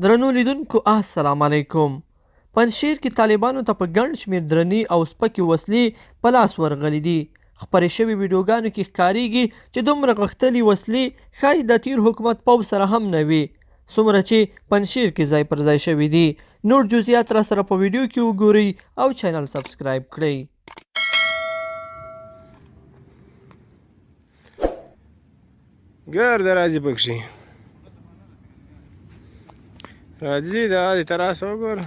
درنو لیدونکو السلام علیکم. پنجشیر کې طالبانو ته په ګڼ شمېر درنې او سپکې وسلې په لاس ورغلي دي. خپرې شوې ویډیوګانو کې ښکارېږي چې دومره غښتلې وسلې ښایي د تیر حکومت پوځ سره هم نه وي، څومره چې پنجشیر کې ځای پر ځای شوي دي. نور جزئیات را سره په ویډیو کې وګورئ او چینل سبسکرایب کړئ. ګرده راځي پکښې راځي دا د تراس وګوره